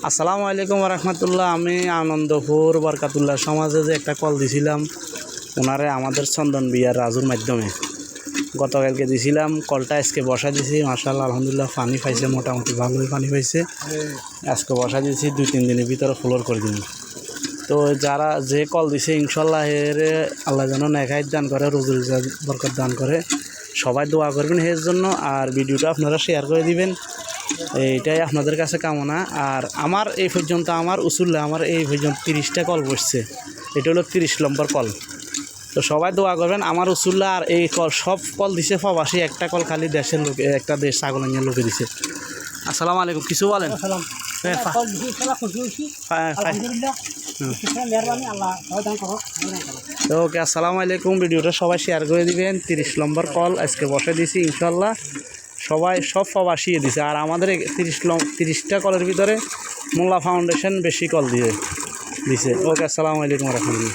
আসসালামু আলাইকুম রহমতুল্লাহ। আমি আনন্দপুর বরকাতুল্লাহ সমাজে যে একটা কল দিছিলাম ওনারে আমাদের চন্দন বিয়ার রাজুর মাধ্যমে গতকালকে দিছিলাম। কলটা আজকে বসা দিছি, মাশাআল্লাহ আলহামদুলিল্লাহ পানি পাইছে, মোটামুটি ভালোই পানি পাইছে। আজকে বসা দিয়েছি, 2-3 দিনের ভিতরে ফ্লোর করে দিন। তো যারা যে কল দিছে ইনশাল্লাহ এর আল্লাহ যেন নেখায়ত দান করে, রুজি বরকত দান করে। সবাই দোয়া করবেন এর জন্য, আর ভিডিওটা আপনারা শেয়ার করে দিবেন, এইটাই আপনাদের কাছে কামনা। আর আমার এই পর্যন্ত আমার উসুল্লা আমার এই পর্যন্ত 30টা কল বসছে, এটা হলো 30 নম্বর কল। তো সবাই দোয়া করবেন আমার উসুল্লা। আর এই কল সব কল দিছে প্রবাসী, একটা কল খালি দেশের লোক, একটা দেশ ছাগলের লোকে দিছে। আসসালামু আলাইকুম, কিছু বলেন? ওকে, আসসালামু আলাইকুম। ভিডিওটা সবাই শেয়ার করে দিবেন। 30 নম্বর কল আজকে বসে দিছি ইনশাল্লাহ, সবাই সব প্রবাসিয়ে দিছে। আর আমাদের 30টা কলের ভিতরে মোল্লা ফাউন্ডেশন বেশি কল দিছে। ওকে, আসসালামু আলাইকুম রহমতুল্লাহ।